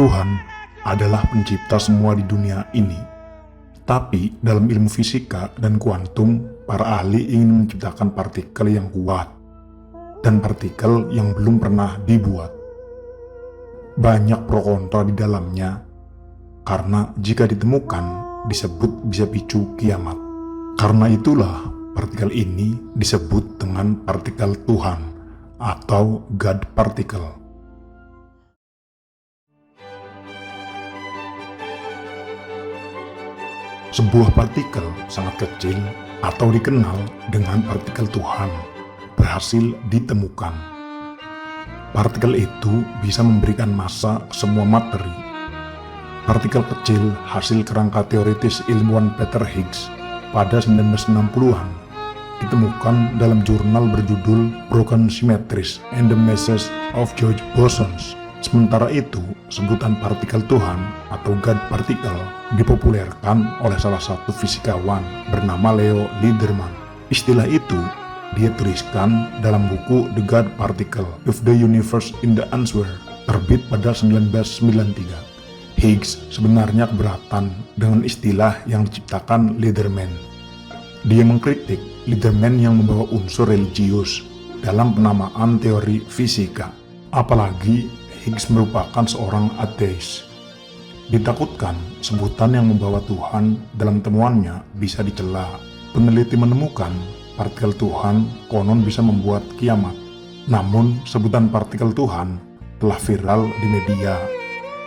Tuhan adalah pencipta semua di dunia ini. Tapi dalam ilmu fisika dan kuantum, para ahli ingin menciptakan partikel yang kuat dan partikel yang belum pernah dibuat. Banyak pro kontra di dalamnya, karena jika ditemukan disebut bisa picu kiamat. Karena itulah partikel ini disebut dengan partikel Tuhan atau God particle. Sebuah partikel sangat kecil atau dikenal dengan partikel Tuhan berhasil ditemukan. Partikel itu bisa memberikan massa ke semua materi. Partikel kecil hasil kerangka teoritis ilmuwan Peter Higgs pada 1960-an ditemukan dalam jurnal berjudul Broken Symmetries and the Masses of George Bosons. Sementara itu, sebutan partikel Tuhan atau God particle dipopulerkan oleh salah satu fisikawan bernama Leo Liederman. Istilah itu dia tuliskan dalam buku The God Particle of the Universe in the Answer, terbit pada 1993. Higgs sebenarnya keberatan dengan istilah yang diciptakan Liederman. Dia mengkritik Liederman yang membawa unsur religius dalam penamaan teori fisika, apalagi Higgs merupakan seorang ateis. Ditakutkan sebutan yang membawa Tuhan dalam temuannya bisa dicela. Peneliti menemukan partikel Tuhan konon bisa membuat kiamat. Namun sebutan partikel Tuhan telah viral di media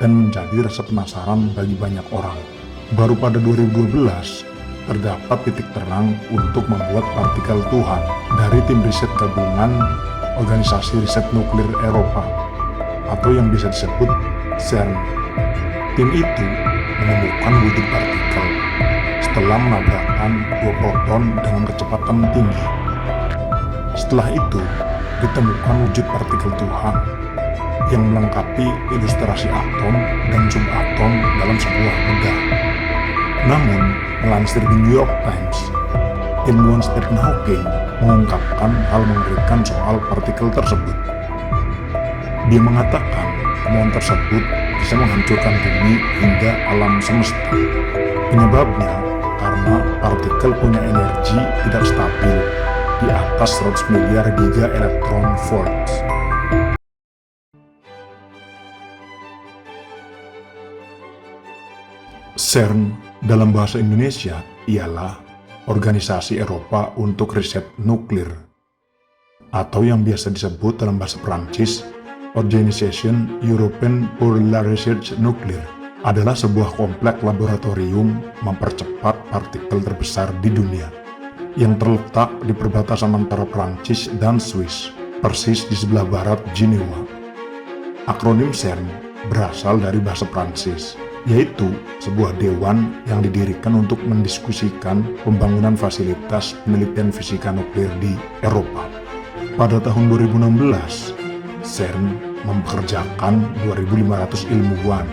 dan menjadi rasa penasaran bagi banyak orang. Baru pada 2012 terdapat titik terang untuk membuat partikel Tuhan dari tim riset gabungan Organisasi Riset Nuklir Eropa atau yang bisa disebut CERN. Tim itu menemukan wujud partikel setelah menabrakkan dua proton dengan kecepatan tinggi. Setelah itu ditemukan wujud partikel Tuhan yang melengkapi ilustrasi atom dan subatom dalam sebuah benda. Namun, melansir di New York Times, ilmuwan Stephen Hawking mengungkapkan hal mengerikan soal partikel tersebut. Dia mengatakan temuan tersebut bisa menghancurkan bumi hingga alam semesta. Penyebabnya karena partikel punya energi tidak stabil di atas 100 miliar giga elektron volts. CERN dalam bahasa Indonesia ialah Organisasi Eropa untuk Riset Nuklir, atau yang biasa disebut dalam bahasa Perancis Organisation Européenne pour la Recherche Nucléaire, adalah sebuah kompleks laboratorium mempercepat partikel terbesar di dunia yang terletak di perbatasan antara Prancis dan Swiss, persis di sebelah barat Jenewa. Akronim CERN berasal dari bahasa Prancis, yaitu sebuah dewan yang didirikan untuk mendiskusikan pembangunan fasilitas penelitian fisika nuklir di Eropa. Pada tahun 2016, CERN mempekerjakan 2.500 ilmuwan,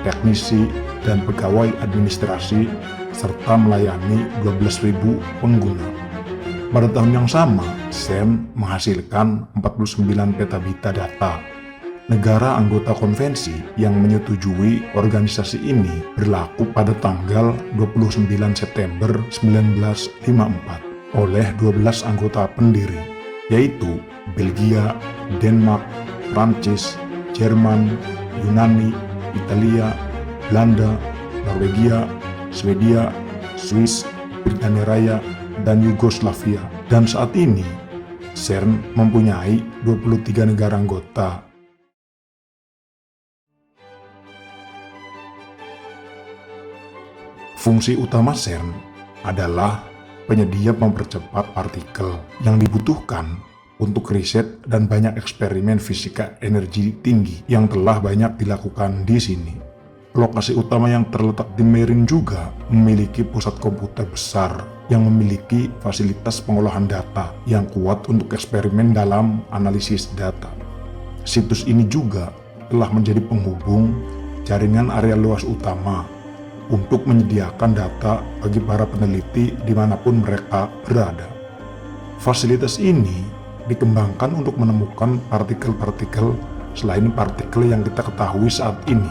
teknisi, dan pegawai administrasi, serta melayani 12.000 pengguna. Pada tahun yang sama, CERN menghasilkan 49 petabita data. Negara anggota konvensi yang menyetujui organisasi ini berlaku pada tanggal 29 September 1954 oleh 12 anggota pendiri, yaitu Belgia, Denmark, Prancis, Jerman, Yunani, Italia, Belanda, Norwegia, Swedia, Swiss, Britania Raya, dan Yugoslavia. Dan saat ini, CERN mempunyai 23 negara anggota. Fungsi utama CERN adalah penyedia mempercepat partikel yang dibutuhkan untuk riset dan banyak eksperimen fisika energi tinggi yang telah banyak dilakukan di sini. Lokasi utama yang terletak di Marin juga memiliki pusat komputer besar yang memiliki fasilitas pengolahan data yang kuat untuk eksperimen dalam analisis data. Situs ini juga telah menjadi penghubung jaringan area luas utama untuk menyediakan data bagi para peneliti dimanapun mereka berada. Fasilitas ini dikembangkan untuk menemukan partikel-partikel selain partikel yang kita ketahui saat ini.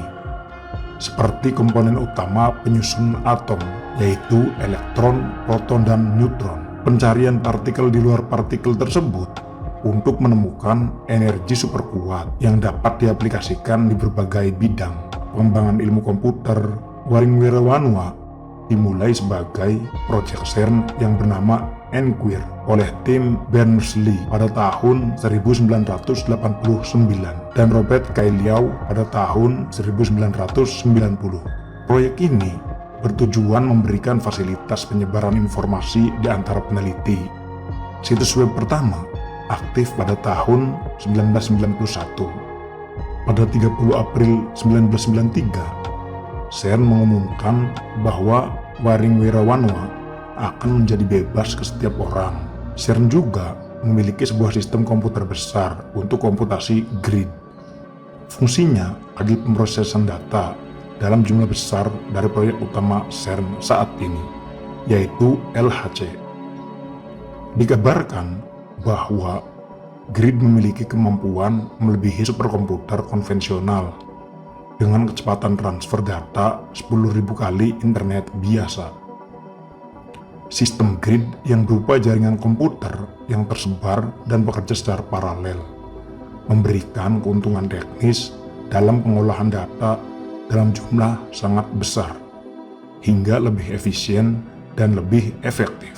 seperti komponen utama penyusun atom, yaitu elektron, proton, dan neutron. Pencarian partikel di luar partikel tersebut untuk menemukan energi super kuat yang dapat diaplikasikan di berbagai bidang. Pengembangan ilmu komputer Waring Wirawanwa dimulai sebagai proyek CERN yang bernama ENQUIR oleh Tim Berners-Lee pada tahun 1989 dan Robert Cailliau pada tahun 1990. Proyek ini bertujuan memberikan fasilitas penyebaran informasi di antara peneliti. Situs web pertama aktif pada tahun 1991. Pada 30 April 1993, CERN mengumumkan bahwa Waring Wirawanwa akan menjadi bebas ke setiap orang. CERN juga memiliki sebuah sistem komputer besar untuk komputasi grid. Fungsinya adalah pemrosesan data dalam jumlah besar dari proyek utama CERN saat ini, yaitu LHC. Dikabarkan bahwa grid memiliki kemampuan melebihi superkomputer konvensional dengan kecepatan transfer data 10.000 kali internet biasa. Sistem grid yang berupa jaringan komputer yang tersebar dan bekerja secara paralel memberikan keuntungan teknis dalam pengolahan data dalam jumlah sangat besar, hingga lebih efisien dan lebih efektif.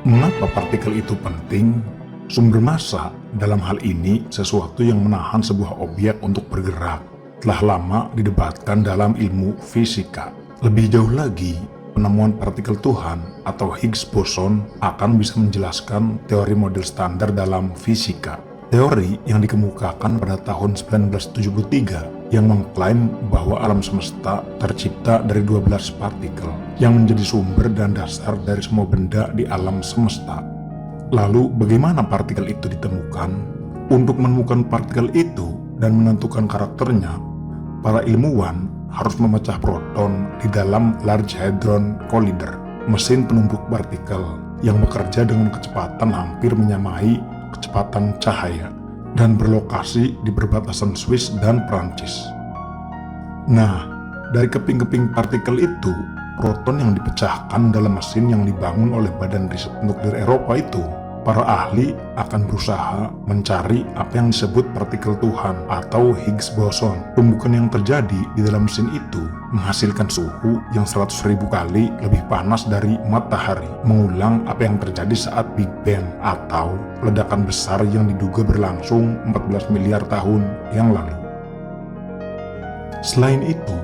Mengapa partikel itu penting? Sumber massa dalam hal ini sesuatu yang menahan sebuah objek untuk bergerak telah lama didebatkan dalam ilmu fisika. Lebih jauh lagi, penemuan partikel Tuhan atau Higgs boson akan bisa menjelaskan teori model standar dalam fisika. Teori yang dikemukakan pada tahun 1973 yang mengklaim bahwa alam semesta tercipta dari 12 partikel yang menjadi sumber dan dasar dari semua benda di alam semesta. Lalu bagaimana partikel itu ditemukan? Untuk menemukan partikel itu dan menentukan karakternya, para ilmuwan harus memecah proton di dalam Large Hadron Collider, mesin penumpuk partikel yang bekerja dengan kecepatan hampir menyamai kecepatan cahaya dan berlokasi di perbatasan Swiss dan Prancis. Nah, dari keping-keping partikel itu, proton yang dipecahkan dalam mesin yang dibangun oleh Badan Riset Nuklir Eropa itu, para ahli akan berusaha mencari apa yang disebut partikel Tuhan atau Higgs boson. Pembukaan yang terjadi di dalam mesin itu menghasilkan suhu yang 100.000 kali lebih panas dari matahari, mengulang apa yang terjadi saat Big Bang atau ledakan besar yang diduga berlangsung 14 miliar tahun yang lalu. Selain itu,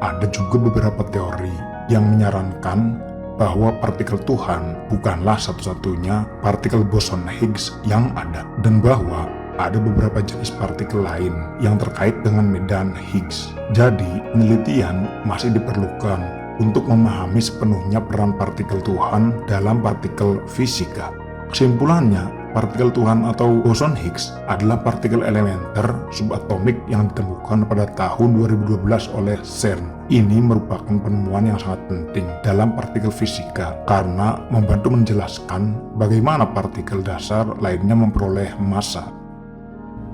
ada juga beberapa teori yang menyarankan bahwa partikel Tuhan bukanlah satu-satunya partikel boson Higgs yang ada, dan bahwa ada beberapa jenis partikel lain yang terkait dengan medan Higgs. Jadi, penelitian masih diperlukan untuk memahami sepenuhnya peran partikel Tuhan dalam partikel fisika. Kesimpulannya, partikel Tuhan atau boson Higgs adalah partikel elementer subatomik yang ditemukan pada tahun 2012 oleh CERN. Ini merupakan penemuan yang sangat penting dalam partikel fisika karena membantu menjelaskan bagaimana partikel dasar lainnya memperoleh massa.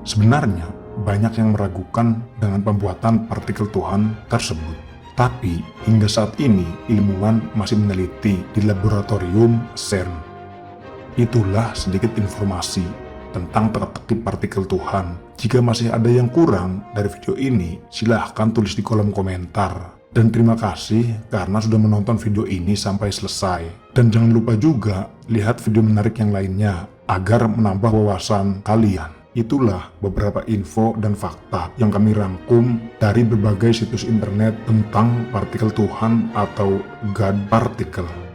Sebenarnya, banyak yang meragukan dengan pembuatan partikel Tuhan tersebut. Tapi, hingga saat ini, ilmuwan masih meneliti di laboratorium CERN. Itulah sedikit informasi tentang teka-teki partikel Tuhan. Jika masih ada yang kurang dari video ini, silahkan tulis di kolom komentar. Dan terima kasih karena sudah menonton video ini sampai selesai. Dan jangan lupa juga lihat video menarik yang lainnya agar menambah wawasan kalian. Itulah beberapa info dan fakta yang kami rangkum dari berbagai situs internet tentang partikel Tuhan atau God Particle.